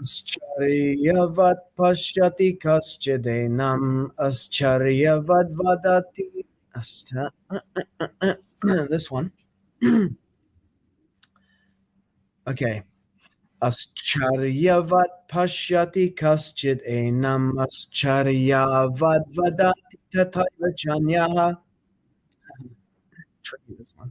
āścarya-vat paśyati kaścid enam, āścarya-vad vadati. This one. Okay. āścarya-vat paśyati kaścid enam, āścarya-vad vadati tathaiva cānyaḥ. Tricky, this one.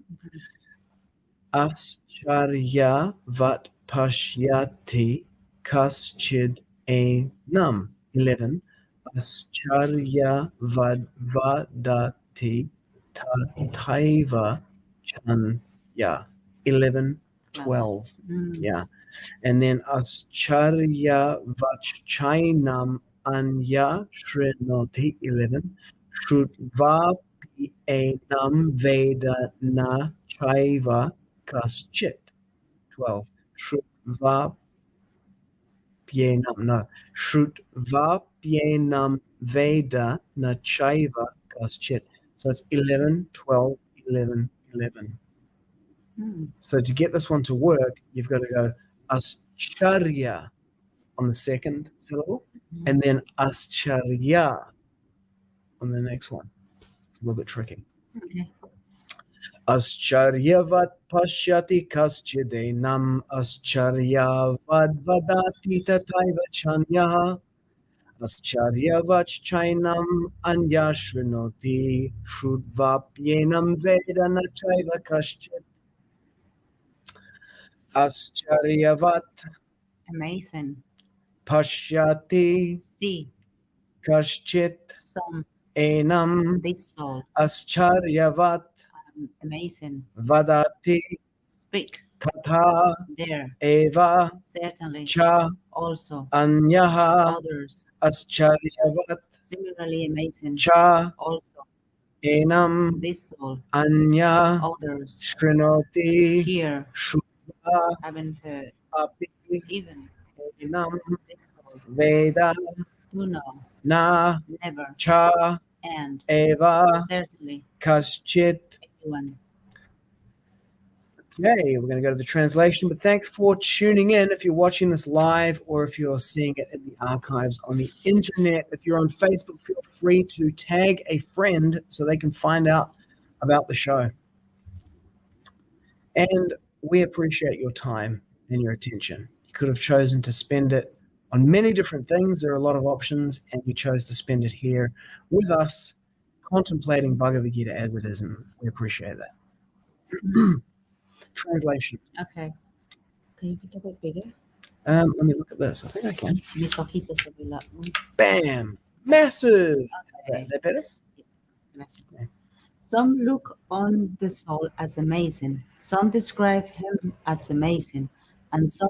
āścarya-vat paśyati kaścid enam. 11. āścarya-vad vadati tathaiva cānyaḥ. 11, 12. Yeah. And then āścarya-vac cainam anyaḥ śṛṇoti. 11. śrutvāpy enam veda na caiva kaścid. 12. śrutvāpy veda na caiva kaścid. So it's 11, 12, 11, 11. So to get this one to work, you've got to go āścarya on the second syllable, and then āścarya on the next one. It's a little bit tricky. Okay. āścarya-vat paśyati kaścid enam, āścarya-vad vadati tathaiva cānyaḥ, āścarya-vac cainam anyaḥ śṛṇoti, śrutvāpy enam veda na caiva kaścit. āścarya-vat Amazing. paśyati See. kaścit Some. enam, This soul. āścarya-vat Amazing. vadati Speak. tathā There. eva Certainly. cha Also. anyaḥ. Others. āścarya-vat Similarly amazing. cha Also. enam This soul. anyaḥ Others. śṛṇoti Here. śrutvā Haven't heard. Even. enam This soul. veda Do know. na Never. cha And. eva Certainly. kaścit. Everyone. Okay, we're going to go to the translation, but thanks for tuning in. If you're watching this live or if you're seeing it in the archives on the internet, if you're on Facebook, feel free to tag a friend so they can find out about the show. And we appreciate your time and your attention. You could have chosen to spend it on many different things. There are a lot of options, and you chose to spend it here with us, contemplating Bhagavad-gita as it is, and we appreciate that. Translation. Okay. Can you pick up it bigger? Let me look at this. I think I can. Mis ojitos se ve la. Bam! Massive! Okay. Is that better? Gracias. Some look on the soul as amazing. Some describe him as amazing, and some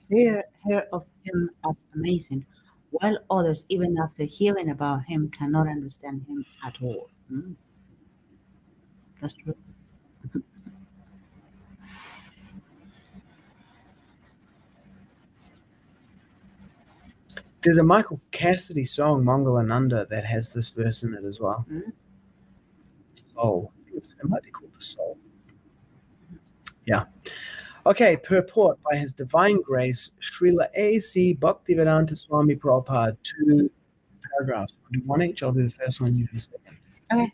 hear of him as amazing, while others, even after hearing about him, cannot understand him at all. That's true. There's a Michael Cassidy song, Mangalananda, that has this verse in it as well. Soul. It might be called The Soul. Yeah. Okay, purport by His Divine Grace, Srila A.C. Bhaktivedanta Swami Prabhupada. 2 paragraphs. I'll do one each. I'll do the first one, you do the second. Okay.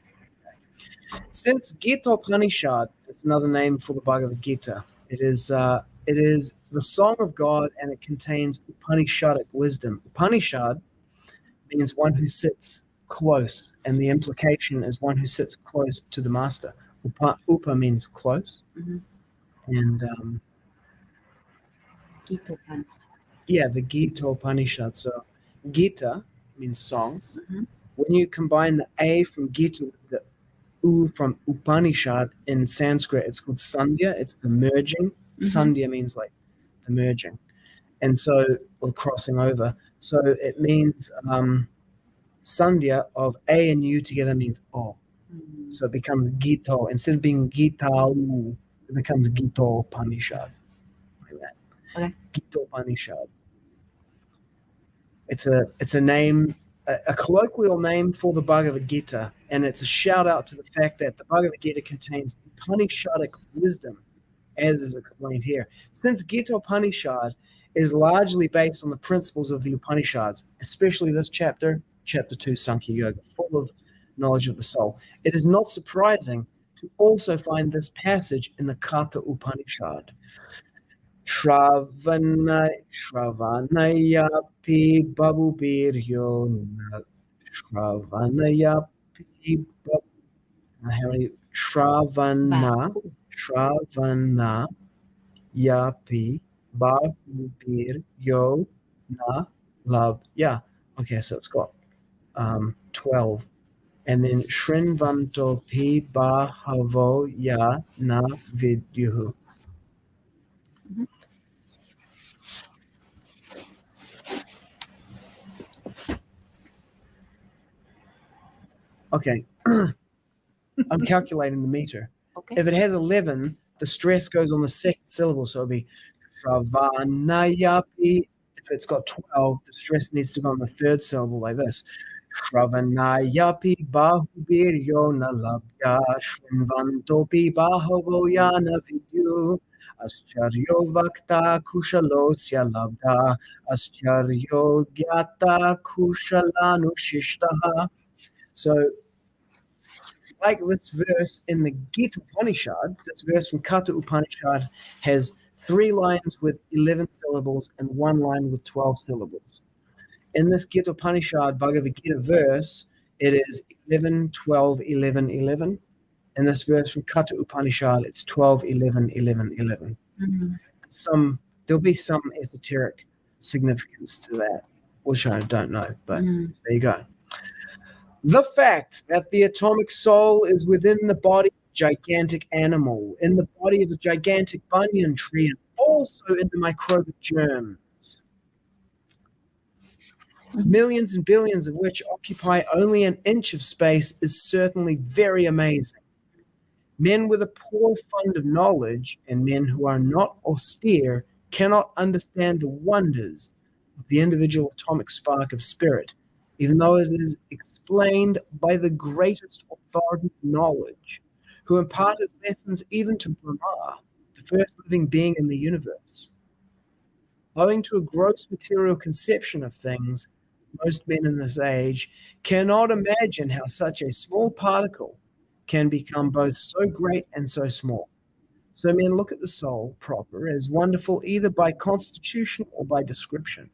Since Gita Upanishad is another name for the Bhagavad-gita, it is the song of God, and it contains Upanishadic wisdom. Upanishad means one who sits close, and the implication is one who sits close to the master. Upa means close. And Gita Upanishad. yeah, the Gita Upanishad. So Gita means song. When you combine the A from Gita with the U from Upanishad in Sanskrit, it's called Sandhya. It's the merging. Sandhya means like the merging. And so, or crossing over. So it means Sandhya of A and U together means O. So it becomes Gita. Instead of being Gita, it becomes Gita Upanishad. Like that. Okay. Gita Upanishad. It's a name, a colloquial name for the Bhagavad-gita, and it's a shout out to the fact that the Bhagavad-gita contains Upanishadic wisdom, as is explained here. Since Gita Upanishad is largely based on the principles of the Upanishads, especially this chapter, chapter 2, Sankhya Yoga, full of knowledge of the soul. It is not surprising to also find this passage in the Katha Upanishad. Shravanayapi babubiryo Shravanayapi Shravanayapi babubiryo na lab. Yeah. Okay, so it's got 12. And then Shrinvanto pi bahavo ya na vidyuhu. Okay, I'm calculating the meter. Okay. If it has 11, the stress goes on the second syllable, so it'll be Shravanayapi. If it's got 12, the stress needs to go on the third syllable like this. Shravanayapi bahubiryo na labya shrinvantopi bahavo yana vidyu āścarya-vakta kushalosya labda āścarya-gyata kusalanushishtaha. So, like this verse in the Gita Upanishad, this verse from Katha Upanishad has 3 lines with 11 syllables and 1 line with 12 syllables. In this Gita Upanishad Bhagavad-gita verse, it is 11, 12, 11, 11. In this verse from Katha Upanishad, it's 12, 11, 11, 11. Mm-hmm. There'll be some esoteric significance to that, which I don't know, but there you go. The fact that the atomic soul is within the body of a gigantic animal, in the body of a gigantic banyan tree, and also in the microbic germs, millions and billions of which occupy only an inch of space, is certainly very amazing. Men with a poor fund of knowledge and men who are not austere cannot understand the wonders of the individual atomic spark of spirit, even though it is explained by the greatest authority of knowledge, who imparted lessons even to Brahma, the first living being in the universe. Owing to a gross material conception of things, most men in this age cannot imagine how such a small particle can become both so great and so small. So men look at the soul proper as wonderful either by constitution or by description.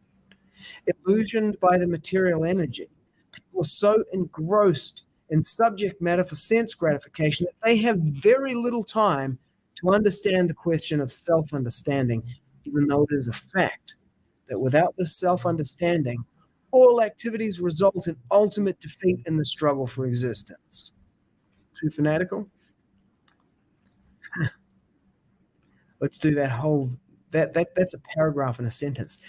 Illusioned by the material energy, people are so engrossed in subject matter for sense gratification that they have very little time to understand the question of self-understanding, even though it is a fact that without this self-understanding, all activities result in ultimate defeat in the struggle for existence. Too fanatical? Let's do that whole, that's a paragraph in a sentence.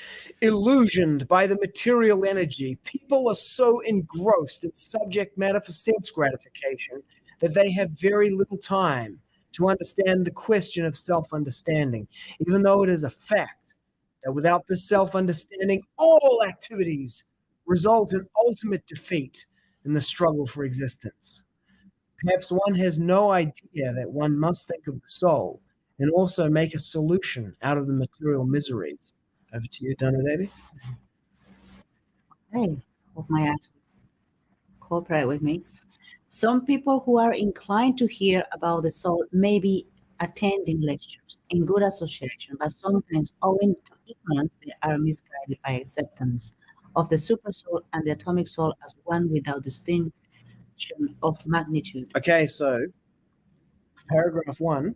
Illusioned by the material energy, people are so engrossed in subject matter for sense gratification that they have very little time to understand the question of self-understanding, even though it is a fact that without this self-understanding, all activities result in ultimate defeat in the struggle for existence. Perhaps one has no idea that one must think of the soul and also make a solution out of the material miseries. Over to you, Danna Devi. Okay, hope my ass will cooperate with me. Some people who are inclined to hear about the soul may be attending lectures in good association, but sometimes owing to ignorance, they are misguided by acceptance of the super soul and the atomic soul as one without distinction of magnitude. Okay, so paragraph 1.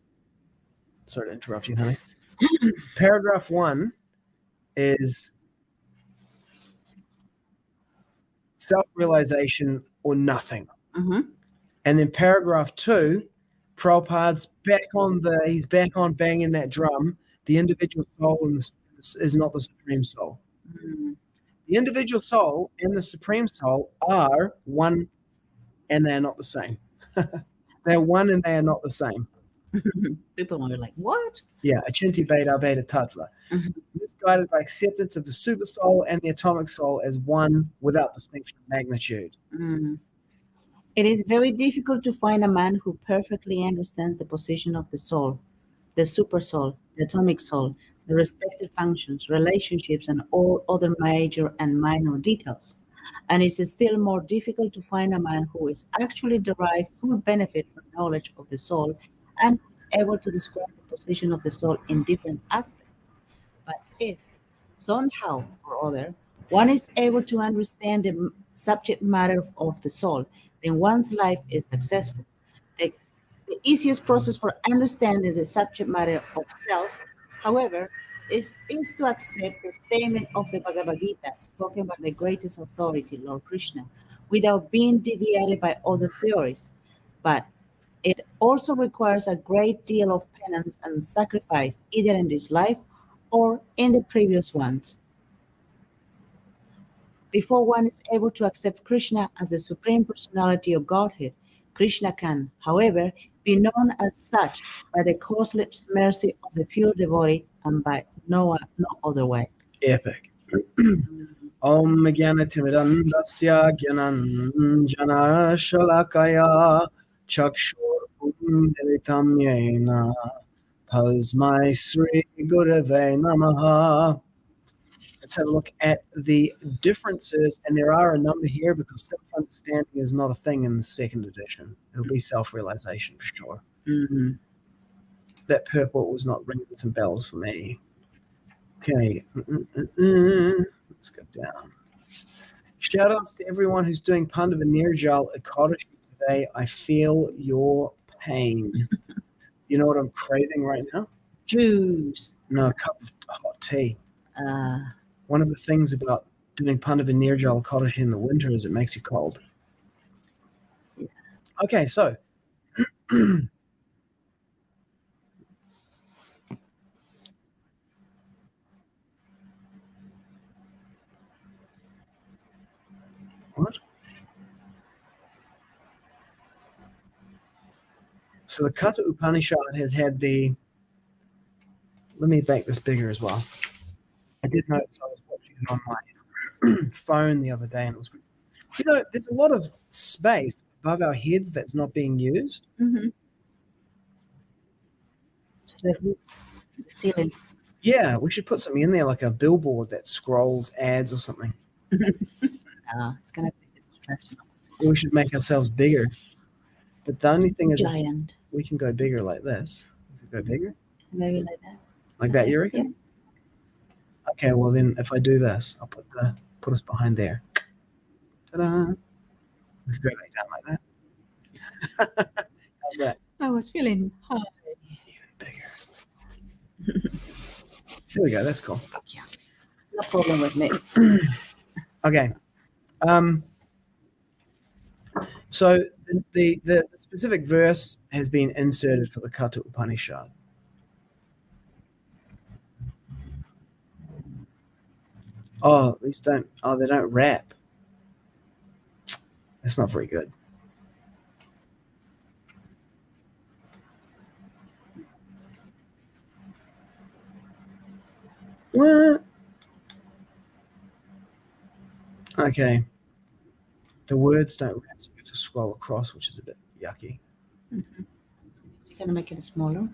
Sorry to interrupt you, honey. Paragraph 1 is self-realization or nothing. Mm-hmm. And then paragraph 2, Prabhupada's he's back on banging that drum. The individual soul is not the supreme soul. Mm-hmm. The individual soul and the supreme soul are one, and they're not the same. They're one and they are not the same. People are like, what? Yeah, achinti beta beta tathā. Misguided by acceptance of the super soul and the atomic soul as one without distinction of magnitude. Mm. It is very difficult to find a man who perfectly understands the position of the soul, the super soul, the atomic soul, the respective functions, relationships, and all other major and minor details. And it is still more difficult to find a man who is actually derived full benefit from knowledge of the soul and is able to describe the position of the soul in different aspects. But if somehow or other one is able to understand the subject matter of the soul, then one's life is successful. The, the easiest process for understanding the subject matter of self, however, is to accept the statement of the Bhagavad-gita spoken by the greatest authority, Lord Krishna, without being deviated by other theories. But it also requires a great deal of penance and sacrifice, either in this life or in the previous ones, before one is able to accept Krishna as the Supreme Personality of Godhead. Krishna can, however, be known as such by the causeless mercy of the pure devotee and by no other way. Epic. Om Jnanatimidam Dasya Jnananjana Shalakaya Chakshur Umilitam Yena Tasmai Sri Gurave Namaha. Let's have a look at the differences, and there are a number here because self-understanding is not a thing in the second edition. It'll be self-realization for sure. Mm-hmm. That purple was not ringing some bells for me. Okay, let's go down. Shout outs to everyone who's doing Pandava Nirjal Ekadashi today. I feel your pain. You know what I'm craving right now? Juice. No, a cup of hot tea. Uh, One of the things about doing Pandava Nirjal Ekadashi in the winter is it makes you cold. Yeah. Okay, so what? So the Katha Upanishad has had the. Let me make this bigger as well. I did notice I was watching it on my phone the other day, and it was. You know, there's a lot of space above our heads that's not being used. mm-hmm. The roof, the ceiling. Yeah, we should put something in there like a billboard that scrolls ads or something. It's gonna take the distraction. Or we should make ourselves bigger. But the only thing is, Giant. we can go bigger like this. We could go bigger Maybe like that. like that. You reckon? Yeah. Okay, well then, if I do this, I'll put us behind there. Ta-da! We could go back down like that. How's that? I was feeling high. Even bigger. There we go. That's cool. Yeah. No problem with me. Okay. So the specific verse has been inserted for the Katha Upanishad. Oh, these don't. Oh, they don't rap. That's not very good. What? Okay. The words don't rap, so you have to scroll across, which is a bit yucky. Mm-hmm. You're gonna make it smaller.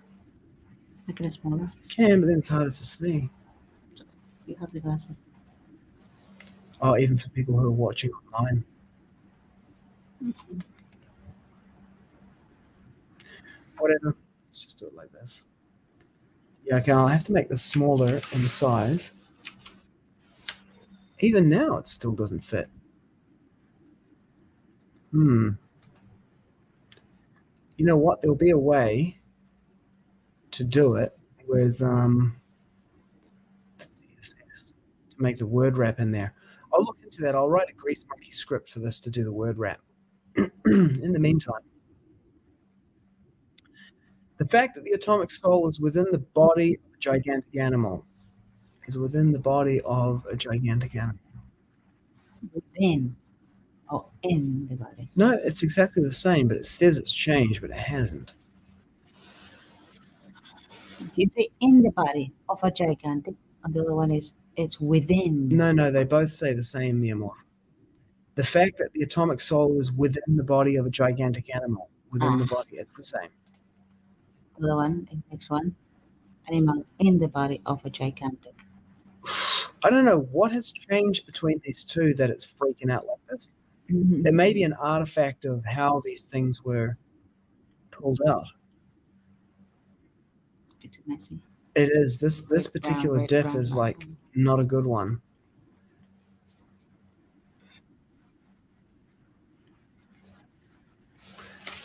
Make it smaller. Can, but then it's harder to see. You have the glasses. Oh, even for people who are watching online. Mm-hmm. Whatever. Let's just do it like this. Yeah, okay, I'll have to make this smaller in size. Even now, it still doesn't fit. You know what? There'll be a way to do it with to make the word wrap in there. I'll look into that. I'll write a Grease Monkey script for this to do the word wrap. In the meantime, the fact that the atomic soul is within the body of a gigantic animal is within the body of a gigantic animal. Within or in the body? No, it's exactly the same, but it says it's changed, but it hasn't. You say in the body of a gigantic, and the other one is it's within. No, they both say the same, mi amor. The fact that the atomic soul is within the body of a gigantic animal, within the body, it's the same. The other one, the next one. animal in the body of a gigantic. I don't know what has changed between these two that it's freaking out like this. Mhm. It may be an artifact of how these things were pulled out. It's a bit too messy. It is. This Red, particular brown, red, diff brown, is brown. like not a good one.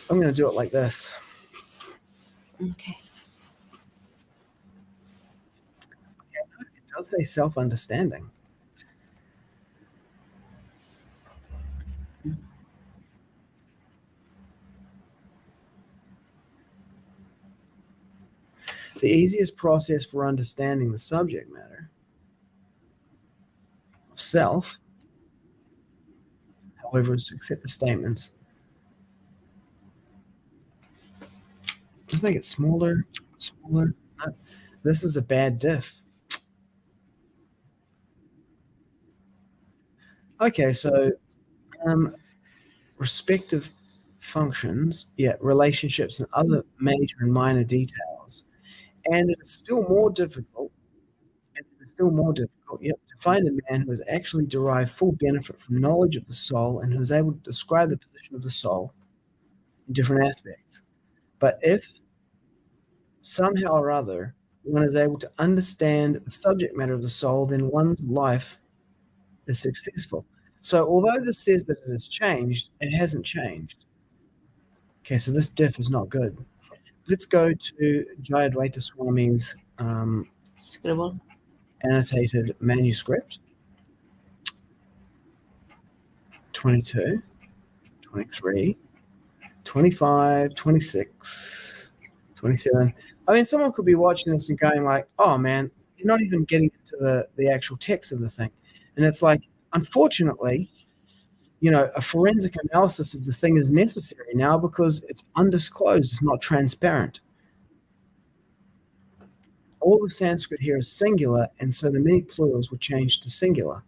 I'm going to do it like this. Okay. It does say self-understanding. The easiest process for understanding the subject matter of self, however, is to accept the statements. Just make it smaller, smaller. No, this is a bad diff. Okay, so respective functions, relationships and other major and minor details. And it is still more difficult, to find a man who has actually derived full benefit from knowledge of the soul and who is able to describe the position of the soul in different aspects. But if somehow or other one is able to understand the subject matter of the soul, then one's life is successful. So although this says that it has changed, it hasn't changed. Okay, so this diff is not good. Let's go to Jayadvaita Swami's Scribble. annotated manuscript. 22, 23, 25, 26, 27. I mean, someone could be watching this and going like, oh man, you're not even getting into the actual text of the thing. And it's like, unfortunately, a forensic analysis of the thing is necessary now because it's undisclosed, it's not transparent. All the Sanskrit here is singular, and so the many plurals were changed to singular.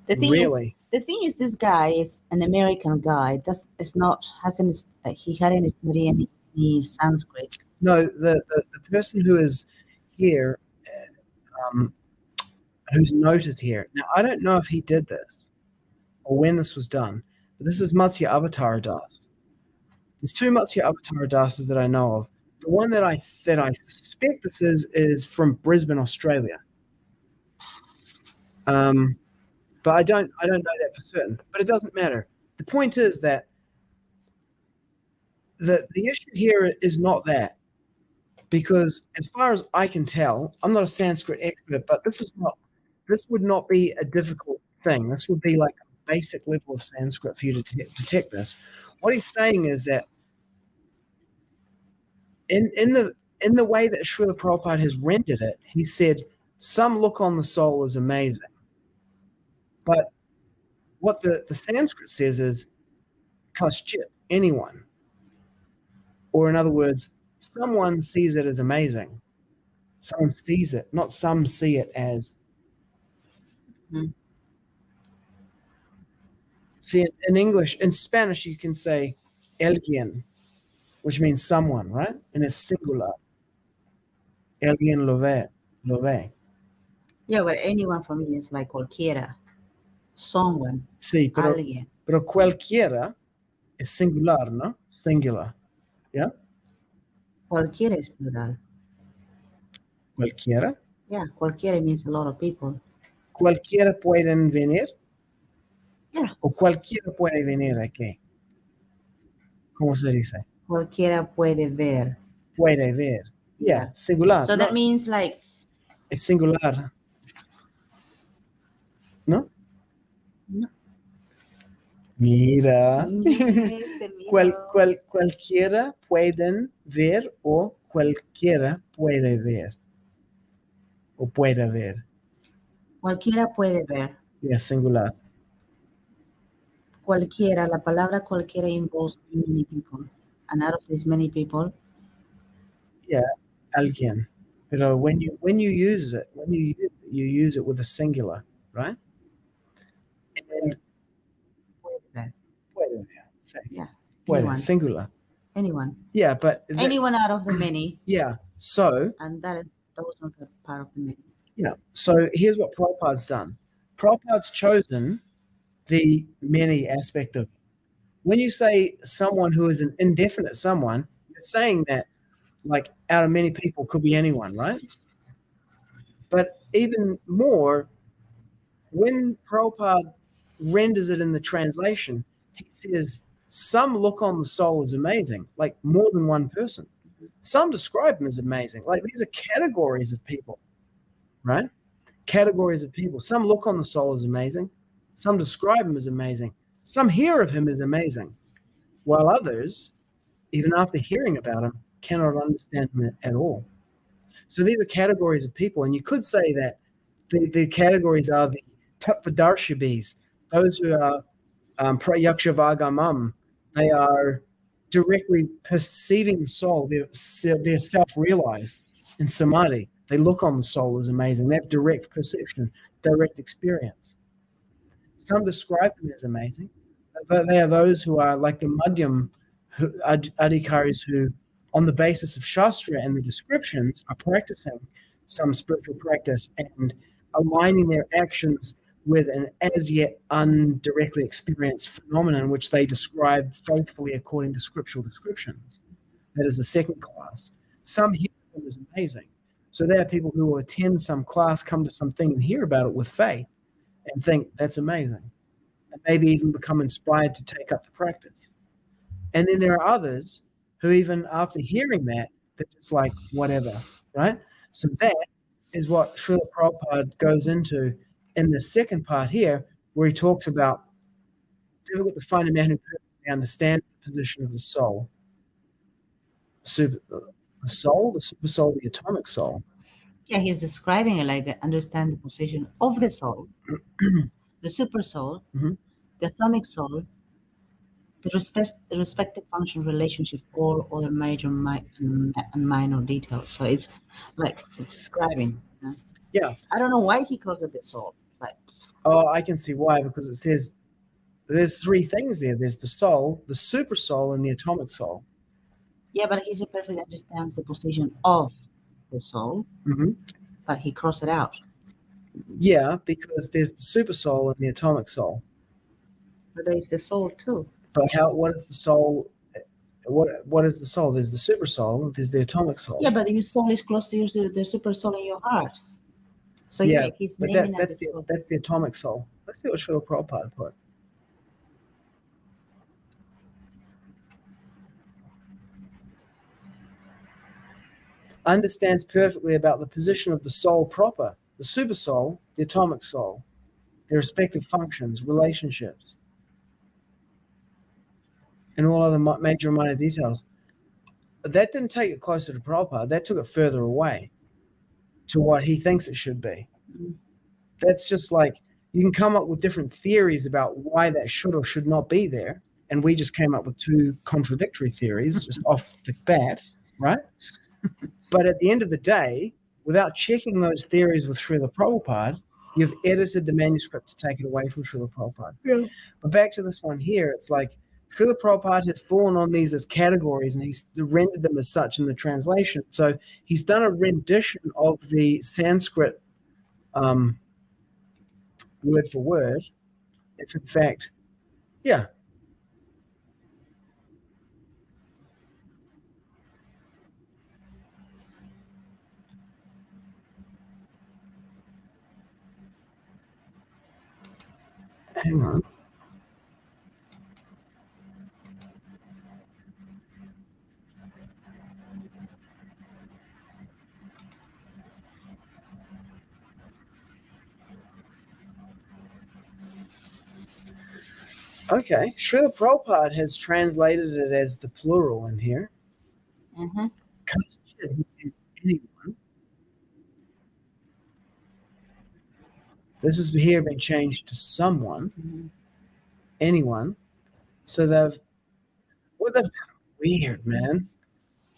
The thing Really? The thing is, this guy is an American guy. He hadn't studied any Sanskrit. No, the person who is here, whose note is here. Now, I don't know if he did this or when this was done, but this is Matsya Avatar Das. There's two Matsya Avatar Dases that I know of. The one that I suspect this is from Brisbane, Australia. But I don't know that for certain. But it doesn't matter. The point is that the issue here is not that, because as far as I can tell, I'm not a Sanskrit expert, but this would not be a difficult thing. This would be like a basic level of Sanskrit for you to detect this. What he's saying is that in the way that Srila Prabhupada has rendered it, he said, some look on the soul as amazing. But what the Sanskrit says is kaścid, anyone. Or in other words, someone sees it as amazing. Someone sees it, not some see it as. Mm-hmm. See, in English, in Spanish, you can say alguien, which means someone, right? And it's singular. Alguien lo ve. Yeah, but anyone for me is like cualquiera. Someone. Sí, Alguien. pero cualquiera es singular, ¿no? Singular. ¿Ya? Cualquiera is plural. Cualquiera. Yeah, cualquiera means a lot of people. Cualquiera pueden venir. Yeah. O cualquiera puede venir aquí. ¿Cómo se dice? Cualquiera puede ver. Puede ver. Yeah, singular. So that means like. Es singular. ¿No? No. Mira. Cualquiera pueden ver o cualquiera puede ver. O puede ver. Cualquiera puede ver. Yeah, singular. Cualquiera, la palabra cualquiera involves many people. And out of these many people. Yeah, alguien. when you use it, you use it with a singular, right? And puede, say, Yeah. puede, Anyone. singular. Anyone. Yeah, but Anyone out of the many. Yeah. So And those ones are part of the many. yeah. So here's what Prabhupada's done. Prabhupada's chosen the many aspect of it. When you say someone who is an indefinite someone, you're saying that like out of many people could be anyone, right? But even more, when Prabhupada renders it in the translation, he says some look on the soul as amazing, like more than one person. Some describe him as amazing. Like these are categories of people, right? Categories of people. Some look on the soul as amazing. Some describe him as amazing. Some hear of him as amazing. While others, even after hearing about him, cannot understand him at all. So these are categories of people. And you could say that the categories are the tattvadarshibis, those who are prayaksha-vagamam. They are directly perceiving the soul. They're self-realized in samadhi. They look on the soul as amazing. They have direct perception, direct experience. Some describe them as amazing. They are those who are like the madhyam adhikaris who, on the basis of shastra and the descriptions, are practicing some spiritual practice and aligning their actions with an as yet undirectly experienced phenomenon which they describe faithfully according to scriptural descriptions. That is the second class. Some hear them as amazing. So there are people who will attend some class, come to something and hear about it with faith and think that's amazing. And maybe even become inspired to take up the practice. And then there are others who even after hearing that, they're just like, whatever, right? So that is what Srila Prabhupada goes into in the second part here, where he talks about difficult to find a man who perfectly understands the position of the soul. The super soul, the atomic soul. Yeah, he's describing it like the understand the position of the soul, the super soul, Mhm. the atomic soul, the respective function relationship, all other major and minor details. So it's like it's describing. You know? Yeah. I don't know why he calls it the soul. Like, oh, I can see why, because it says there's three things there. There's the soul, the super soul, and the atomic soul. yeah, but he perfectly understands the position of the soul, Mm-hmm. but he crossed it out. Yeah, because there's the super soul and the atomic soul. But there is the soul too. But what is the soul? What is the soul? There's the super soul. There's the atomic soul. Yeah, but your soul is close to the super soul in your heart. So yeah, he's but naming that's the atomic soul. Let's see what Srila Prabhupada put. Understands perfectly about the position of the soul proper, the super soul, the atomic soul, their respective functions, relationships, and all other major and minor details. That didn't take it closer to Prabhupada. That took it further away to what he thinks it should be. Mm-hmm. That's just like you can come up with different theories about why that should or should not be there. And we just came up with two contradictory theories just off the bat, right? But at the end of the day, without checking those theories with Srila Prabhupada, you've edited the manuscript to take it away from Srila Prabhupada. Yeah. But back to this one here, it's like Srila Prabhupada has fallen on these as categories and he's rendered them as such in the translation. So he's done a rendition of the Sanskrit word for word. If in fact, yeah. Hang on. Okay, Srila Prabhupada has translated it as the plural in here. Mm-hmm. Kaścid, he says anyone. This has here been changed to someone, anyone. So they've done weird, man.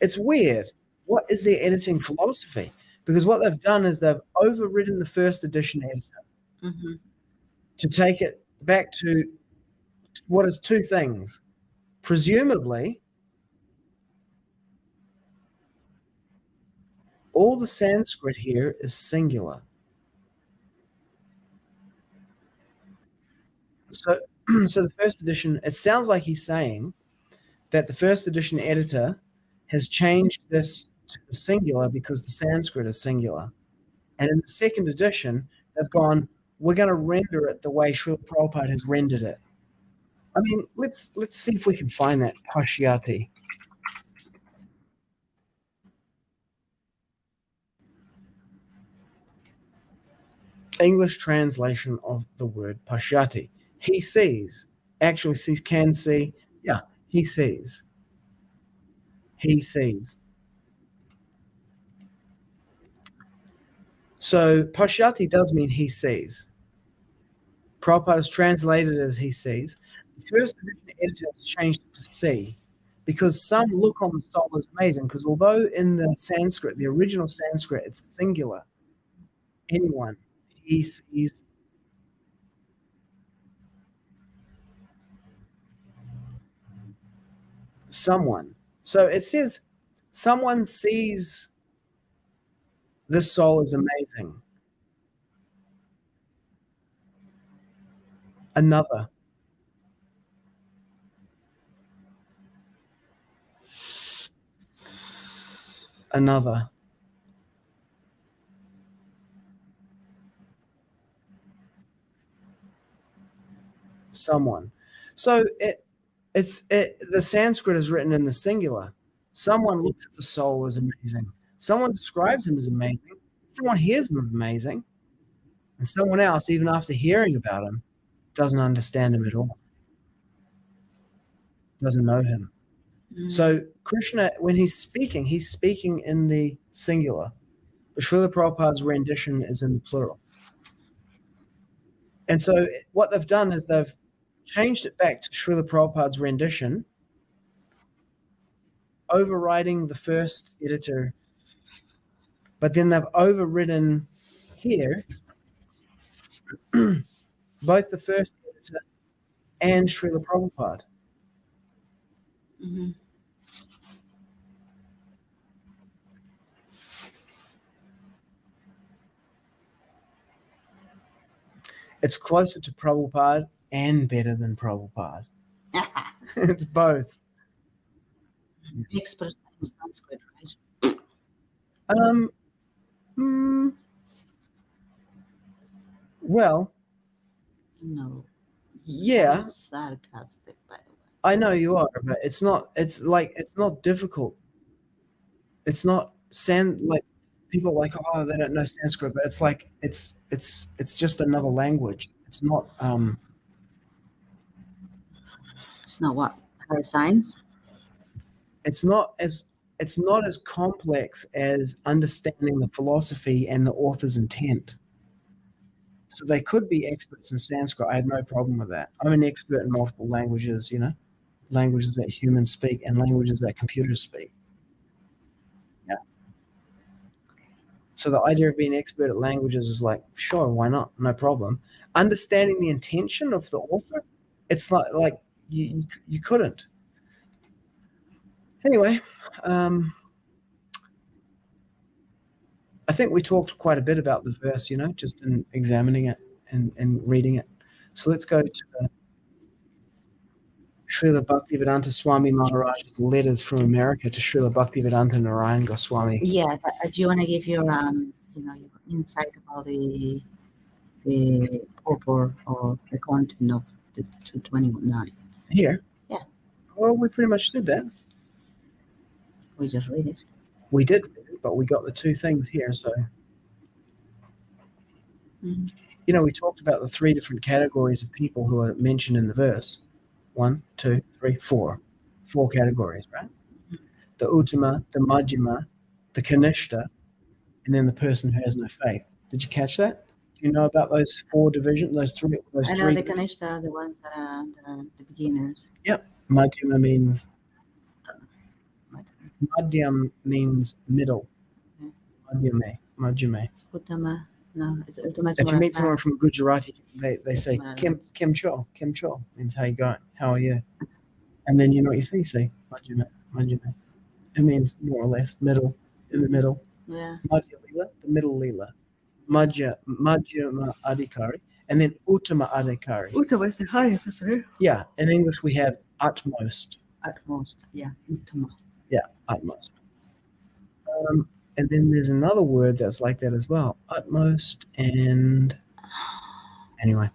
It's weird. What is their editing philosophy? Because what they've done is they've overridden the first edition editor Mm-hmm. to take it back to what is two things. Presumably, all the Sanskrit here is singular. So, so the first edition, it sounds like he's saying that the first edition editor has changed this to the singular because the Sanskrit is singular. And in the second edition, they've gone, we're going to render it the way Srila Prabhupada has rendered it. I mean, let's see if we can find that paśyati. English translation of the word paśyati. He sees. Actually sees, can see. Yeah, he sees. He sees. So paśyati does mean he sees. Prabhupada is translated as he sees. The first edition editor has changed it to see, because some look on the soul as amazing, because although in the Sanskrit, the original Sanskrit, it's singular. Anyone, he sees. Someone. So it says someone sees this soul is amazing. Another. Another. Someone. So the Sanskrit is written in the singular. Someone looks at the soul as amazing. Someone describes him as amazing. Someone hears him as amazing. And someone else, even after hearing about him, doesn't understand him at all. Doesn't know him. So Krishna, when he's speaking in the singular. But Srila Prabhupada's rendition is in the plural. And so what they've done is they've changed it back to Srila Prabhupada's rendition, overriding the first editor. But then they've overridden here both the first editor and Srila Prabhupada. Mm-hmm. It's closer to Prabhupada and better than Prabhupada. It's both. Expressed in Sanskrit, right? Well, No. yeah. That's sarcastic, by the way. I know you are, but it's not difficult. It's not like people are like, oh, they don't know Sanskrit, but it's like it's just another language. It's not It's not what? Hard science? it's not as complex as understanding the philosophy and the author's intent. So they could be experts in Sanskrit. I have no problem with that. I'm an expert in multiple languages, languages that humans speak and languages that computers speak. Yeah. So the idea of being an expert at languages is like, sure, why not? No problem. Understanding the intention of the author, it's not like you couldn't. Anyway, I think we talked quite a bit about the verse, just in examining it and reading it. So let's go to the Srila Bhaktivedanta Swami Maharaj's letters from America to Srila Bhaktivedanta Narayan Goswami. Yeah, but do you want to give your your insight about the purport or the content of the 229? Here? Yeah. Well, we pretty much did that. We just read it. We did read it, but we got the two things here. So, we talked about the three different categories of people who are mentioned in the verse. 1, 2, 3, 4. 4 categories, right? The Uttama, the Madhyama, the Kanishta, and then the person who has no faith. Did you catch that? Do you know about those 4 divisions? Those three. I know the Kanishta are the ones that are the beginners. Yep. Madhyama means. Madhyam means middle. Madhyame. Madhyame. Uttama. No, it's Uttama. If you meet someone from Gujarati, they say More Kim advanced. Kim Cho means how you going, how are you? And then you know what you say Madhyame. It means more or less middle, in the middle. Yeah. Madhya Lila, the middle Lila. Madhyama Adhikari, and then Uttama Adhikari. Uttama is the highest, isn't it? Yeah, in English we have utmost. At most, yeah. Uttama. Yeah, utmost. And then there's another word that's like that as well, utmost, and anyway.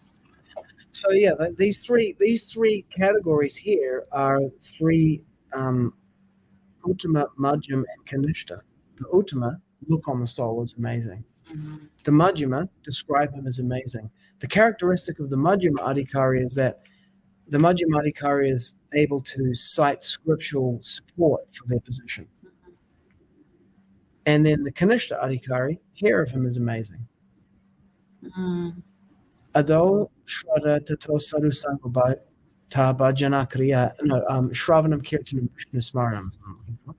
So yeah, these three categories here are three Uttama, Madhyam, and Kanishta. The Uttama, look on the soul, is amazing. Mm-hmm. The Madhyama, describe him as amazing. The characteristic of the Madhyama Adhikari is that the Madhyama Adhikari is able to cite scriptural support for their position. And then the Kanishta Adhikari, hair of him is amazing. Ado Shraddha Tato Sadhu Sangha Ta Bhajana Kriya. No, Shravanam Kirtanam Vishnu Smaranam is what I'm looking for.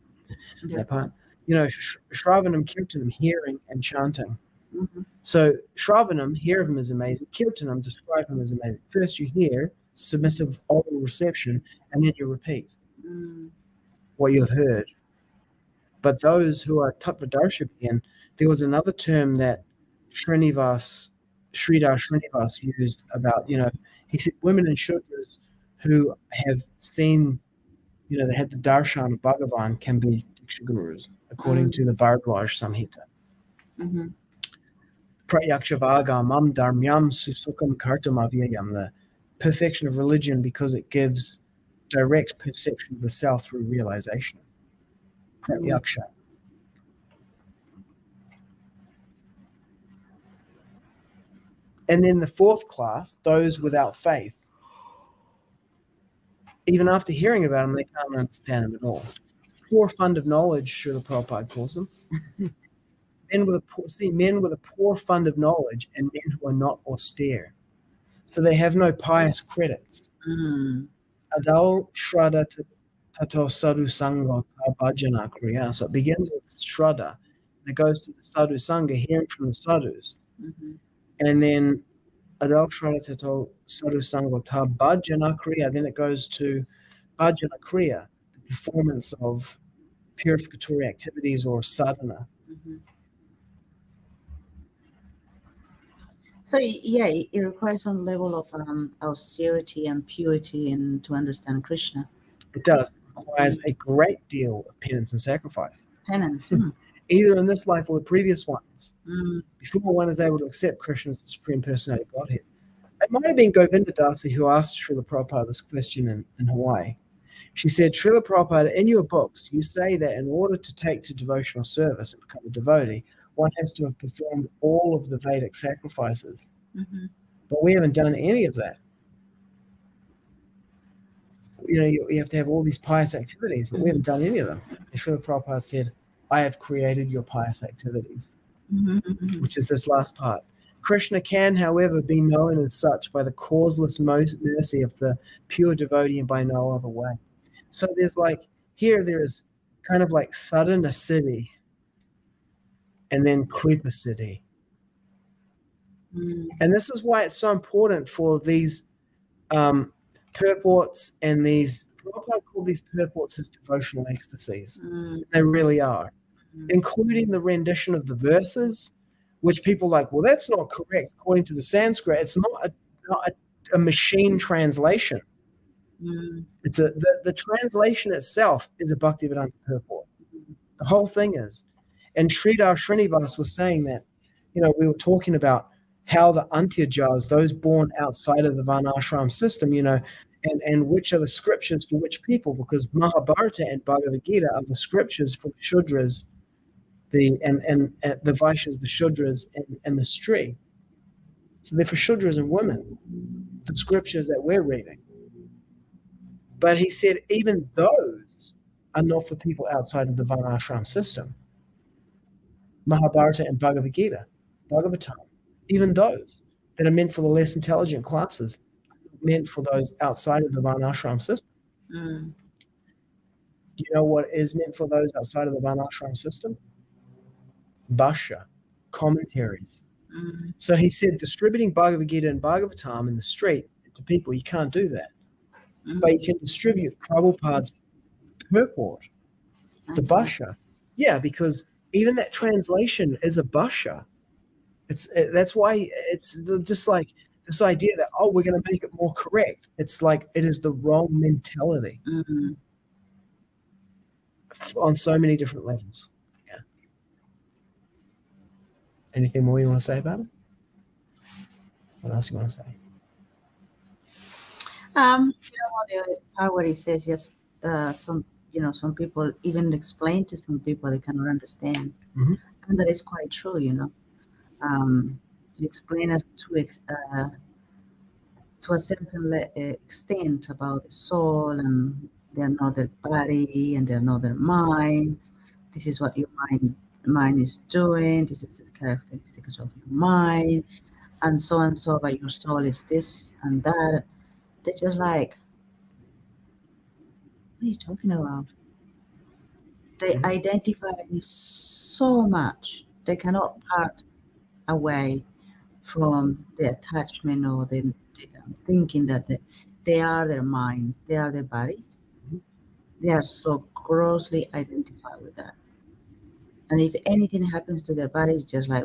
That part. You know, Shravanam Kirtanam, hearing and chanting. Mm-hmm. So Shravanam, hear of him is amazing. Kirtanam, describe him as amazing. First you hear, submissive oral reception, and then you repeat what you've heard. But those who are Tattva again, there was another term that Sridhar Srinivas used about, he said women and Shudras who have seen, they had the darshan of Bhagavan can be Diksha Gurus, according to the Bhardwaj Samhita. Mm-hmm. Prayakshavagam mam dharmyam susukam kartam avyayam, the perfection of religion because it gives direct perception of the self through realization. Pratyaksha. And then the fourth class, those without faith. Even after hearing about them, they can't understand them at all. Poor fund of knowledge, Srila Prabhupada calls them. Men with a poor fund of knowledge and men who are not austere. So they have no pious credits. Adal Shraddha Tato Sadhu Sangha Bhajana Kriya. So it begins with Shraddha. And it goes to the Sadhu Sangha, hearing from the Sadhus. Mm-hmm. And then Adal Shraddha Tato Sadhu Sangha Bhajana Kriya. Then it goes to Bhajana Kriya, the performance of purificatory activities or sadhana. Mm-hmm. So yeah, it requires some level of austerity and purity and to understand Krishna. It does. It requires a great deal of penance and sacrifice. Penance. Either in this life or the previous ones. Before one is able to accept Krishna as the Supreme Personality of Godhead. It might have been Govinda Dasi who asked Srila Prabhupada this question in Hawaii. She said, Srila Prabhupada, in your books, you say that in order to take to devotional service and become a devotee, one has to have performed all of the Vedic sacrifices. Mm-hmm. But we haven't done any of that. You have to have all these pious activities, but we haven't done any of them. And Srila Prabhupada said, I have created your pious activities, which is this last part. Krishna can, however, be known as such by the causeless mercy of the pure devotee and by no other way. So there is kind of like sadhana siddhi and then kripa siddhi. And this is why it's so important for these purports and these, Prabhupada call these purports as devotional ecstasies. They really are. Including the rendition of the verses, which people are like, well, that's not correct. According to the Sanskrit, it's not a machine translation. It's the translation itself is a Bhaktivedanta purport. The whole thing is. And Sridhar Srinivas was saying that, we were talking about how the Antyajas, those born outside of the Varnashram system, and which are the scriptures for which people, because Mahabharata and Bhagavad-gita are the scriptures for the Shudras, the Vaishyas, the Shudras, and the Stri. So they're for Shudras and women, the scriptures that we're reading. But he said even those are not for people outside of the Varnashram system. Mahabharata and Bhagavad-gita, Bhagavatam, even those that are meant for the less intelligent classes, meant for those outside of the Varnashram system. Do you know what is meant for those outside of the Varnashram system? Bhashya, commentaries. Mm, So he said distributing Bhagavad-gita and Bhagavatam in the street to people, you can't do that. mm, But you can distribute Prabhupada's purport, the okay. bhasha. Yeah, because even that translation is a bhasha. That's why it's just like this idea that, oh, we're going to make it more correct. It's like it is the wrong mentality Mm. on so many different levels. Yeah. Anything more you want to say about it? What else you want to say? The part where he says, yes, some people even explain to some people they cannot understand. Mhm. And that is quite true, You explain us to a certain extent about the soul and they're not their body and they're not their mind. This is what your mind is doing. This is the characteristics of your mind, and so. But your soul is this and that. They're just like, what are you talking about? They Mhm. identify with so much. They cannot part away from the attachment or the thinking that they are their mind, they are their bodies. Mhm. They are so grossly identified with that. And if anything happens to their body, it's just like,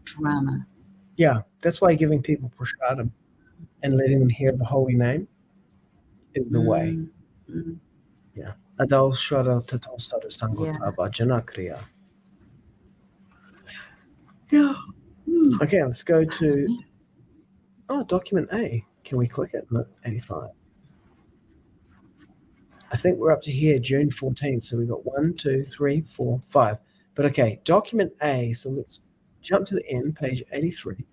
drama. Yeah, that's why giving people prasadam and letting them hear the holy name is the way. Mm, mm, Yeah. Adal shara tathā yeah. sangota bhajana kriya. Yeah. Mm. Okay, let's go to document A. Can we click it? No, 85. I think we're up to here, June 14th. So we've got 1, 2, 3, 4, 5. But okay, document A. So let's jump to the end, page 83.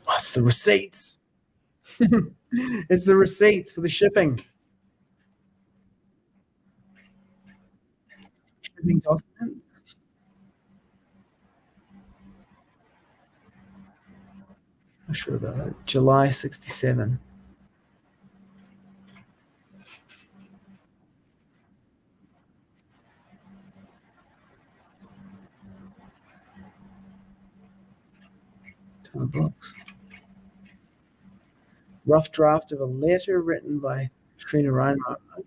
Oh, it's the receipts. It's the receipts for the shipping. Shipping documents. Not sure about that. July 67. Ton of books. Rough draft of a letter written by Srinarayan Maharaj.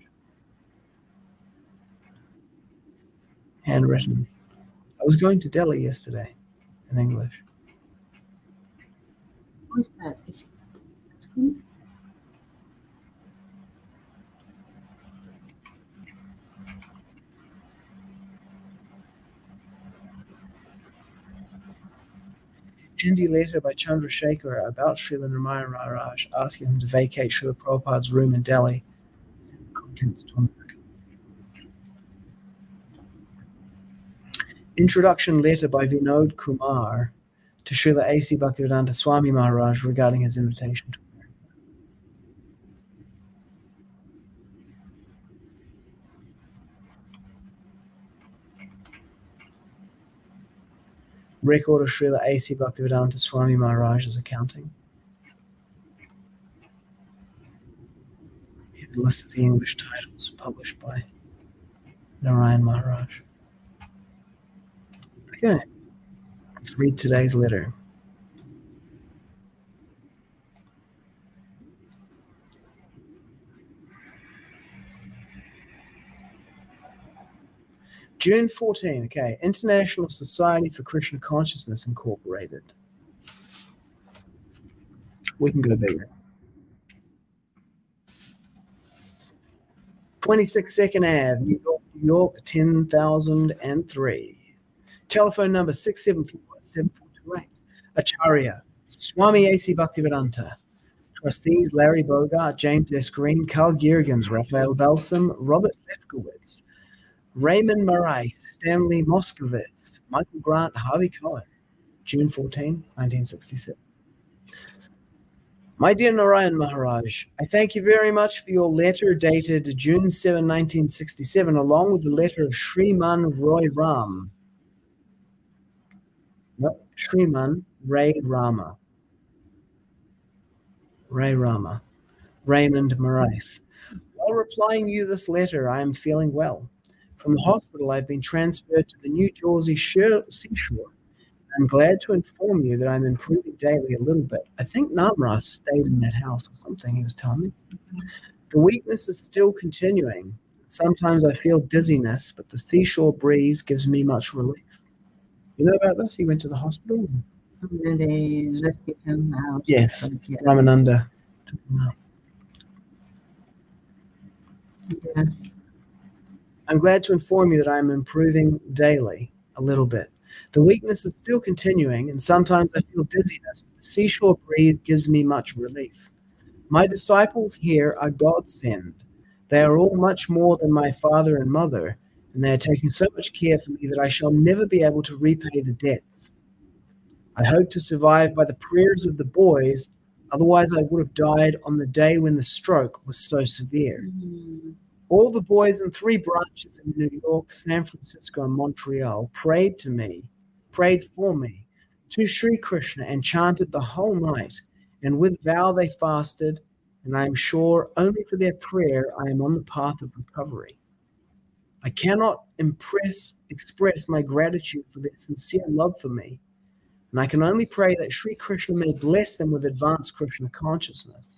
Handwritten. I was going to Delhi yesterday in English. Who is that? Is it? Hindi letter by Chandrasekhar about Srila Narayan Maharaj asking him to vacate Srila Prabhupada's room in Delhi. Contents to America. Introduction letter by Vinod Kumar to Srila A.C. Bhaktivedanta Swami Maharaj regarding his invitation to America. Record of Srila A.C. Bhaktivedanta Swami Maharaj's accounting. Here's a list of the English titles published by Narayan Maharaj. Okay, let's read today's letter. June 14, okay, International Society for Krishna Consciousness Incorporated. We can go bigger. 26 Second Ave, New York, New York, 10,003. Telephone number 674-7428. Acharya, Swami A.C. Bhaktivedanta. Trustees Larry Bogart, James S. Green, Carl Giergens, Raphael Balsam, Robert Lefkowitz, Raymond Murray, Stanley Moskowitz, Michael Grant, Harvey Cohen. June 14, 1967. My dear Narayan Maharaj, I thank you very much for your letter dated June 7, 1967, along with the letter of Shriman Roy Ram. No, Shriman Ray Rama. Ray Rama, Raymond Moraes. While replying you this letter, I am feeling well. From the hospital, I've been transferred to the New Jersey seashore. I'm glad to inform you that I'm improving daily a little bit. I think Namras stayed in that house or something, he was telling me. The weakness is still continuing. Sometimes I feel dizziness, but the seashore breeze gives me much relief. You know about this? He went to the hospital? And then they rescued him out. Yes, Yeah. Ramananda took him out. Yeah. I'm glad to inform you that I'm improving daily a little bit. The weakness is still continuing, and sometimes I feel dizziness, but the seashore breeze gives me much relief. My disciples here are God-sent. They are all much more than my father and mother, and they are taking so much care for me that I shall never be able to repay the debts. I hope to survive by the prayers of the boys, otherwise I would have died on the day when the stroke was so severe. All the boys in 3 branches in New York, San Francisco, and Montreal prayed for me, to Sri Krishna, and chanted the whole night, and with vow they fasted, and I am sure only for their prayer I am on the path of recovery. I cannot express my gratitude for their sincere love for me, and I can only pray that Sri Krishna may bless them with advanced Krishna consciousness.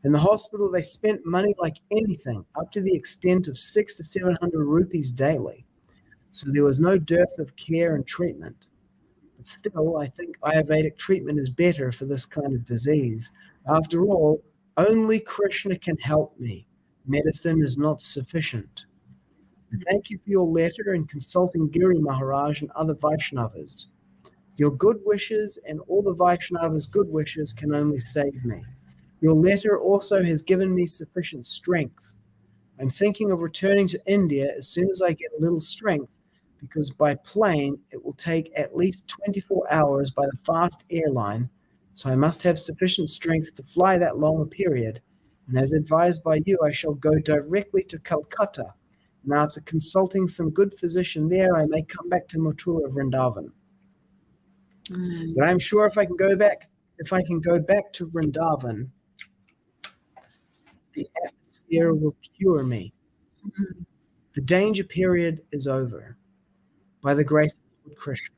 In the hospital, they spent money like anything, up to the extent of 600 to 700 rupees daily. So there was no dearth of care and treatment. But still, I think Ayurvedic treatment is better for this kind of disease. After all, only Krishna can help me. Medicine is not sufficient. Thank you for your letter and consulting Giri Maharaj and other Vaishnavas. Your good wishes and all the Vaishnavas' good wishes can only save me. Your letter also has given me sufficient strength. I'm thinking of returning to India as soon as I get a little strength, because by plane it will take at least 24 hours by the fast airline, so I must have sufficient strength to fly that long a period. And as advised by you, I shall go directly to Calcutta, and after consulting some good physician there, I may come back to Mathura Vrindavan. But I'm sure if I can go back to Vrindavan, the atmosphere will cure me. The danger period is over, by the grace of Lord Krishna.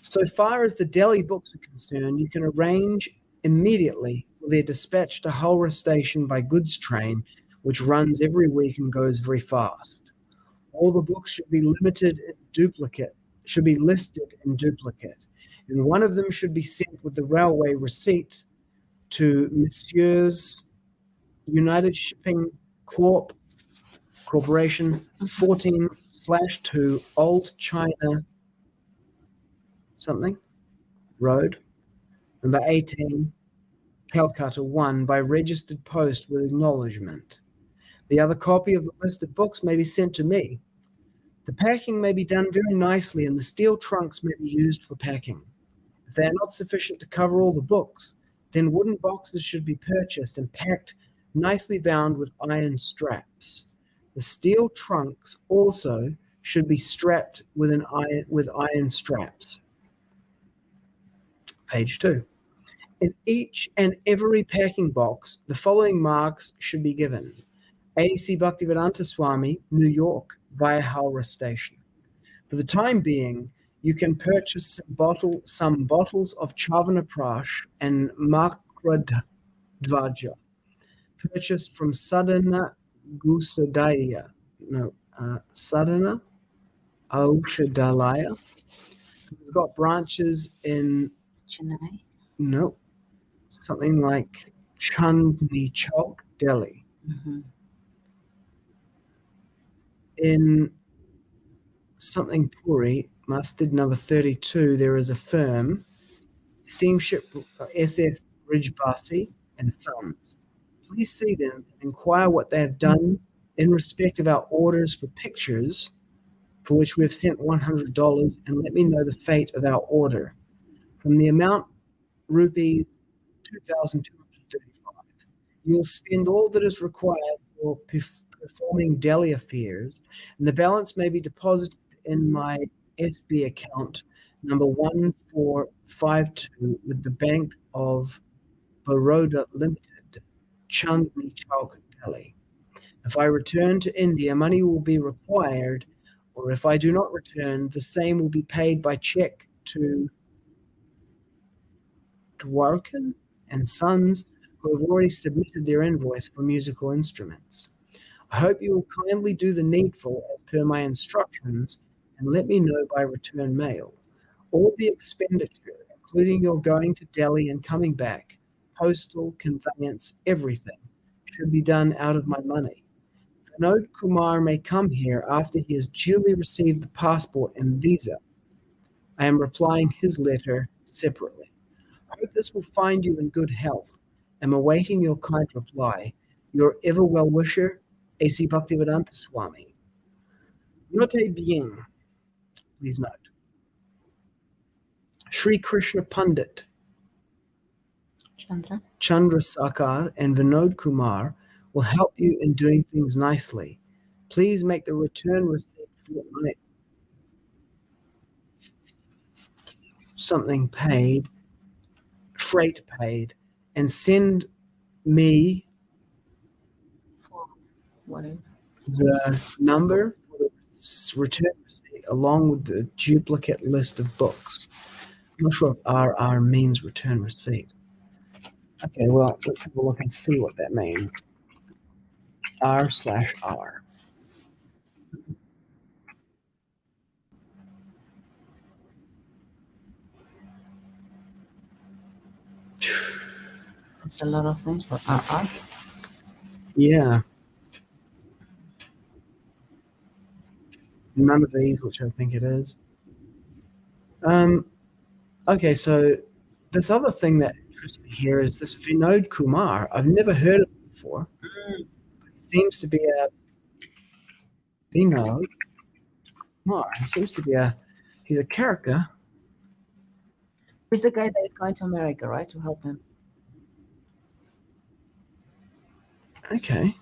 So far as the Delhi books are concerned, you can arrange immediately for their dispatch to Howrah station by goods train, which runs every week and goes very fast. All the books should be listed in duplicate, and one of them should be sent with the railway receipt to Messrs. United Shipping Corporation, 14/2 Old China something Road, number 18, Calcutta 1, by registered post with acknowledgement. The other copy of the listed books may be sent to me. The packing may be done very nicely, and the steel trunks may be used for packing. If they are not sufficient to cover all the books, then wooden boxes should be purchased and packed nicely bound with iron straps. The steel trunks also should be strapped with iron straps. Page 2. In each and every packing box, the following marks should be given. A.C. Bhaktivedanta Swami, New York, via Howrah Station. For the time being, you can purchase some bottles of Chavanaprash and Makradvaja, purchased from Sadhana Sadhana Aushadalaya. We've got branches in Chennai? No, something like Chandni Chowk, Delhi. In something Puri, Masjid number 32, there is a firm, steamship SS Bridgebasi and Sons. Please see them and inquire what they have done in respect of our orders for pictures, for which we have sent $100, and let me know the fate of our order. From the amount rupees 2,235. You will spend all that is required for performing Delhi affairs, and the balance may be deposited in my SB account number 1452 with the Bank of Baroda Limited, Chandni Chowk, Delhi. If I return to India, money will be required, or if I do not return, the same will be paid by check to Dwarkan and Sons, who have already submitted their invoice for musical instruments. I hope you will kindly do the needful as per my instructions and let me know by return mail. All the expenditure, including your going to Delhi and coming back, postal, conveyance, everything, should be done out of my money. Vinod Kumar may come here after he has duly received the passport and visa. I am replying his letter separately. I hope this will find you in good health. I'm awaiting your kind reply. Your ever well-wisher, A.C. Bhaktivedanta Swami. Notez bien, please note. Sri Krishna Pandit, Chandra Sakar, and Vinod Kumar will help you in doing things nicely. Please make the return receipt fortnight something paid, freight paid, and send me whatever the number for the return receipt along with the duplicate list of books. I'm not sure if RR means return receipt. Okay, well, let's have a look and see what that means. R/R. It's a lot of things for RR. Yeah. None of these, which I think it is. Okay, so this other thing that interests me here is this Vinod Kumar. I've never heard of him before. It seems to be a Vinod Kumar. He seems to be he's a character. He's the guy that is going to America, right, to help him. Okay.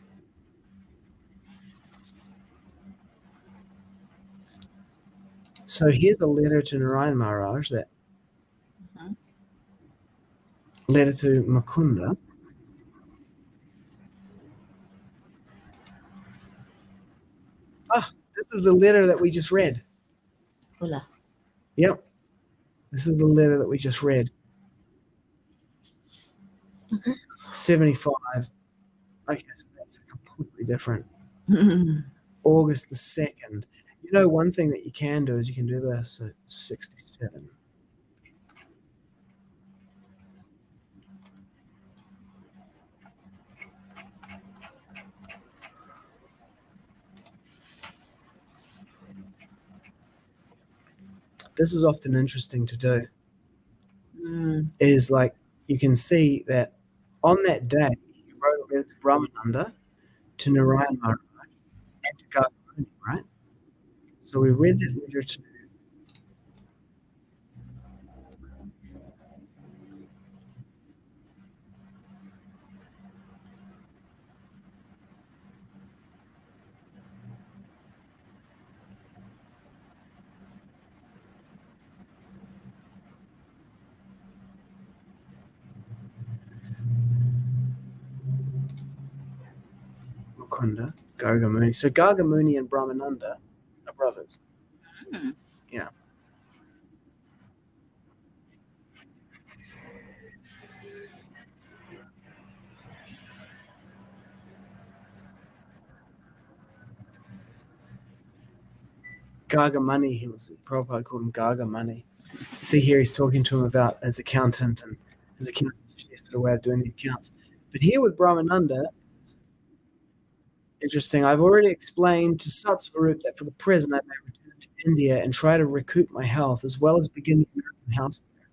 So here's a letter to Narayan Maharaj, that letter to Mukunda. This is the letter that we just read. Hola. Yep. This is the letter that we just read. Okay. 75. Okay, so that's completely different. August the 2nd. You know, one thing that you can do is you can do this at 67. This is often interesting to do. Is like, you can see that on that day, you wrote a letter to Brahmananda, to Narayan Maharaj, and to Gargamuni, right? So we read that letter to Mukunda, Gargamuni. So Gargamuni and Brahmananda are brothers. Yeah. Gargamuni, Prabhupada called him Gargamuni. See here, he's talking to him about his accountant, and his accountant suggested a way of doing the accounts. But here with Brahmananda, it's interesting. I've already explained to Satsvarup that for the present I may return to India and try to recoup my health, as well as begin the American house there.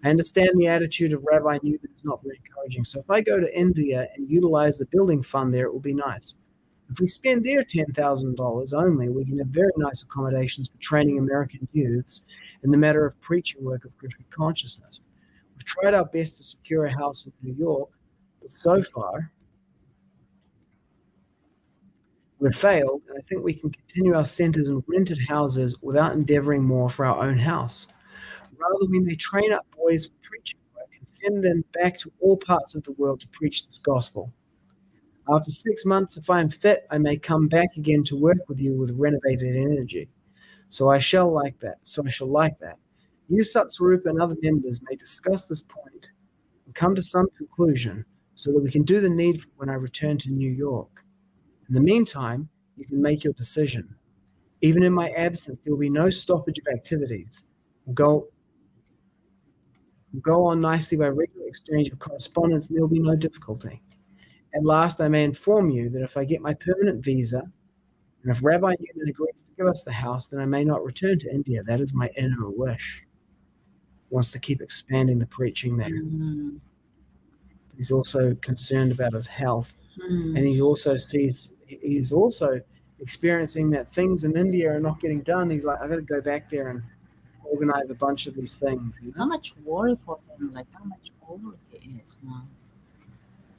I understand the attitude of Rabbi Newman is not very encouraging. So if I go to India and utilize the building fund there, it will be nice. If we spend there $10,000 only, we can have very nice accommodations for training American youths in the matter of preaching work of Krishna consciousness. We've tried our best to secure a house in New York, but so far we've failed, and I think we can continue our centers in rented houses without endeavoring more for our own house. Rather, we may train up boys for preaching work and send them back to all parts of the world to preach this gospel. After 6 months, if I am fit, I may come back again to work with you with renovated energy. So I shall like that. You, Satswarupa, and other members may discuss this point and come to some conclusion so that we can do the needful when I return to New York. In the meantime, you can make your decision. Even in my absence, there will be no stoppage of activities. We'll go on nicely by regular exchange of correspondence, and there will be no difficulty. At last, I may inform you that if I get my permanent visa, and if Rabbi Newman agrees to give us the house, then I may not return to India. That is my inner wish. He wants to keep expanding the preaching there. He's also concerned about his health. And he also he's also experiencing that things in India are not getting done. He's like, I got to go back there and organize a bunch of these things. How much worry for him, like how much older he is now.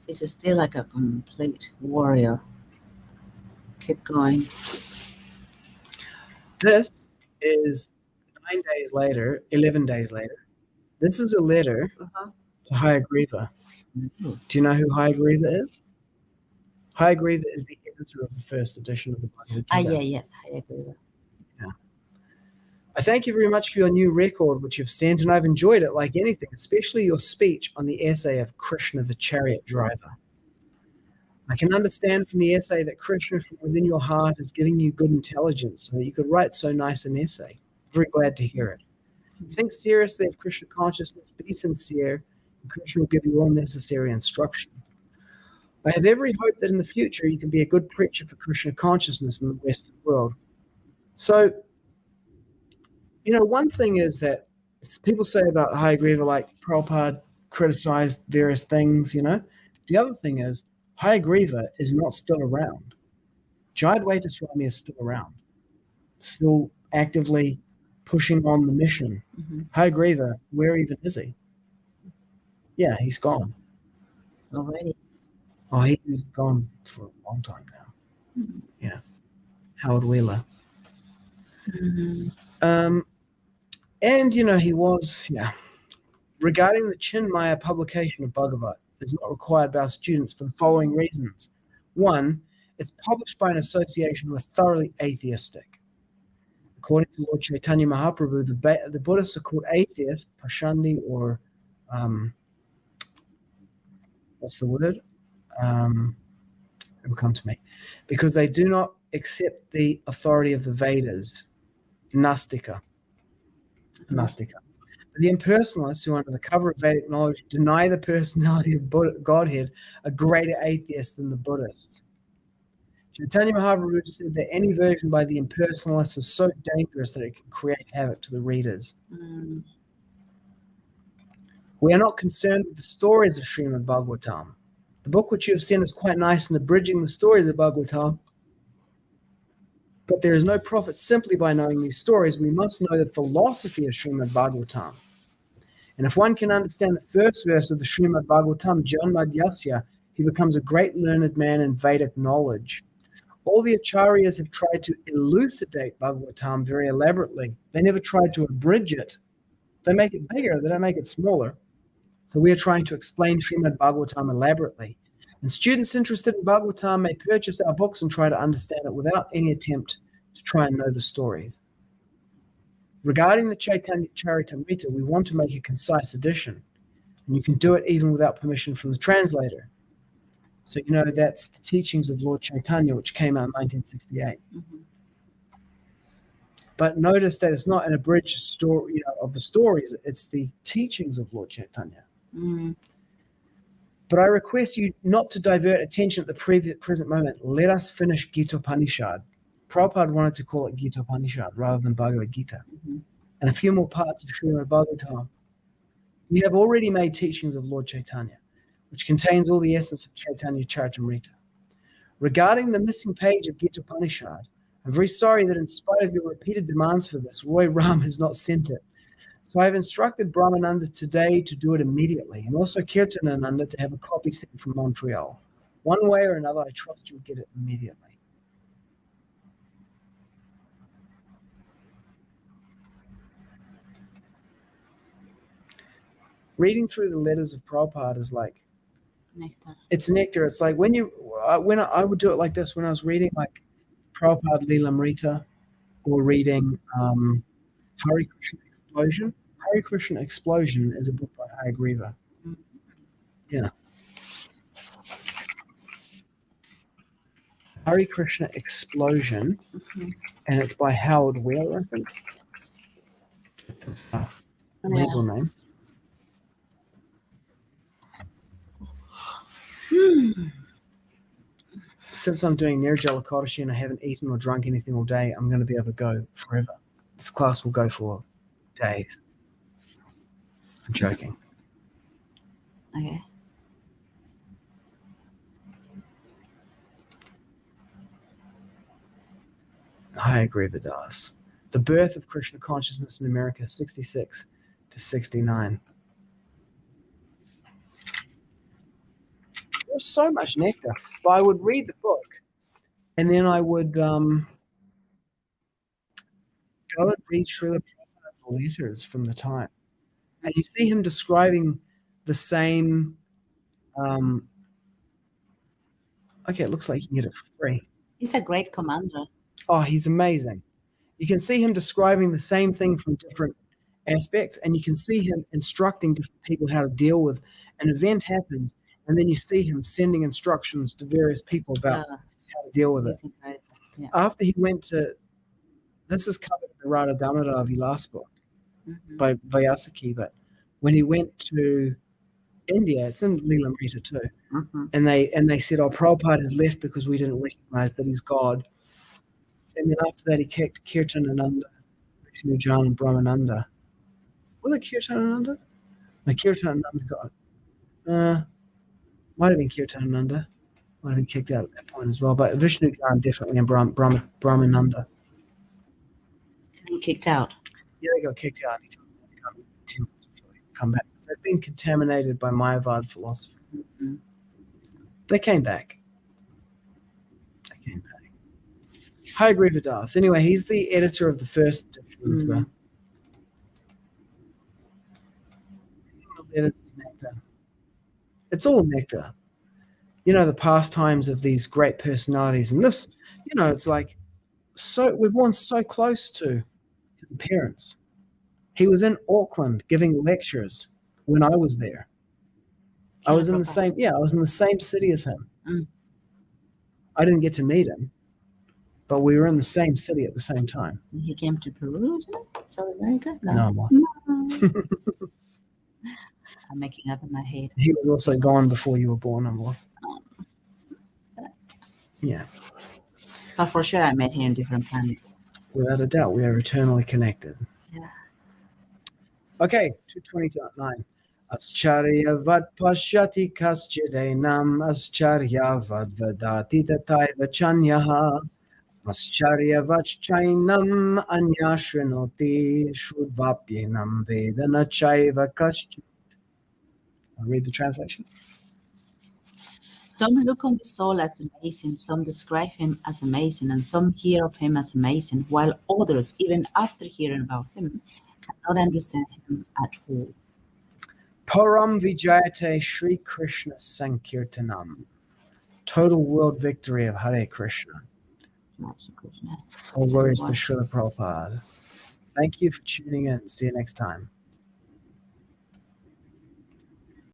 He's still like a complete warrior. Keep going. This is 11 days later. This is a letter to Hayagriva. Do you know who Hayagriva is? Hayagriva is the editor of the first edition of the Bhagavad-gita. Yeah, I agree. I thank you very much for your new record, which you've sent, and I've enjoyed it like anything, especially your speech on the essay of Krishna, the chariot driver. I can understand from the essay that Krishna from within your heart is giving you good intelligence so that you could write so nice an essay. Very glad to hear it. Think seriously of Krishna consciousness, be sincere, and Krishna will give you all necessary instruction. I have every hope that in the future you can be a good preacher for Krishna consciousness in the Western world. So, one thing is that people say about Hayagriva, like Prabhupada criticized various things, The other thing is, Hayagriva is not still around. Jayadvaita Swami is still around, still actively pushing on the mission. Hayagriva, where even is he? Yeah, he's gone. Already? Oh, he's gone for a long time now. Yeah. Howard Wheeler. And, he was, Regarding the Chinmaya publication of Bhagavad, is not required by our students for the following reasons. One, it's published by an association who are thoroughly atheistic. According to Lord Chaitanya Mahaprabhu, the Buddhists are called atheists, paśyati, or what's the word? It will come to me. Because they do not accept the authority of the Vedas, Nastika. The impersonalists who, under the cover of Vedic knowledge, deny the personality of Godhead are greater atheists than the Buddhists. Chaitanya Mahaprabhu said that any version by the impersonalists is so dangerous that it can create havoc to the readers. We are not concerned with the stories of Srimad Bhagavatam. The book which you have sent is quite nice in abridging the stories of Bhagavatam, but there is no profit simply by knowing these stories. We must know the philosophy of Srimad Bhagavatam. And if one can understand the first verse of the Srimad Bhagavatam, Janmadhyasya, he becomes a great learned man in Vedic knowledge. All the acharyas have tried to elucidate Bhagavatam very elaborately. They never tried to abridge it. They make it bigger, they don't make it smaller. So we are trying to explain Srimad Bhagavatam elaborately. And students interested in Bhagavatam may purchase our books and try to understand it without any attempt to try and know the stories. Regarding the Chaitanya Charitamrita, we want to make a concise edition. And you can do it even without permission from the translator. So that's the teachings of Lord Chaitanya, which came out in 1968. But notice that it's not an abridged story of the stories, it's the teachings of Lord Chaitanya. But I request you not to divert attention at the present moment. Let us finish Gita-upanishad. Prabhupada wanted to call it Gita-upanishad rather than Bhagavad-gita. And a few more parts of Srimad Bhagavatam. We have already made teachings of Lord Chaitanya, which contains all the essence of Chaitanya Charitamrita. Regarding the missing page of Gita-upanishad, I'm very sorry that in spite of your repeated demands for this, Roy Ram has not sent it. So I have instructed Brahmananda today to do it immediately, and also Kirtanananda to have a copy sent from Montreal. One way or another, I trust you'll get it immediately. Reading through the letters of Prabhupada is like, Nectar. it's nectar. It's like when I would do it like this when I was reading like Prabhupada Leelamrita or reading Hare Krishna Explosion. Hare Krishna Explosion is a book by āścarya-vat. Mm. Yeah. Hare Krishna Explosion, and it's by Howard Wheeler, I think. That's the legal name. Since I'm doing Nirjala Kodashi and I haven't eaten or drunk anything all day, I'm going to be able to go forever. This class will go for days. I'm joking. Okay. āścarya-vat. The birth of Krishna consciousness in America, 66 to 69. There's so much nectar. But I would read the book, and then I would go and read Srila Prabhupada's letters from the time. And you see him describing the same. Okay, it looks like you can get it for free. He's a great commander. Oh, he's amazing. You can see him describing the same thing from different aspects, and you can see him instructing different people how to deal with an event happens, and then you see him sending instructions to various people about how to deal with it. He's incredible. Yeah. After he went to, this is covered in the Radha Damodar Vilas book by Vyasaki, but when he went to India, it's in Leelamrita too, and they said, oh, Prabhupada has left because we didn't recognize that he's God. And then after that, he kicked Kirtanananda, Vishnujan, and Brahmananda. Was it Kirtanananda? No, Kirtanananda got, might have been Kirtanananda. Might have been kicked out at that point as well. But Vishnujan definitely, and Brahmananda. He kicked out. Yeah, they got kicked out. He told them to come 10 months before they come back. So they've been contaminated by Mayavad philosophy. They came back. āścarya-vat. Anyway, he's the editor of the first edition of the letters is nectar. It's all nectar. You know, the pastimes of these great personalities. And this, you know, it's like, so we're born so close to his appearance. He was in Auckland giving lectures when I was there. I was in the same, I was in the same city as him. I didn't get to meet him, but we were in the same city at the same time. He came to Peru, South America? No more. I'm making up in my head. He was also gone before you were born, Amor. Yeah. But for sure, I met him on different planets. Without a doubt, we are eternally connected. Yeah. Okay, 229. āścarya-vat paśyati kaścid enam, āścarya-vat vadati tathaiva cānyaḥ, āścarya-vat cainam, anyaḥ śṛṇoti, śrutvāpy enam, veda caiva kaścid. I'll read the translation. Some look on the soul as amazing, some describe him as amazing, and some hear of him as amazing, while others, even after hearing about him, cannot understand him at all. Param vijayate Shri Krishna Sankirtanam. Total world victory of Hare Krishna. All glories to Srila Prabhupada. Thank you for tuning in. See you next time.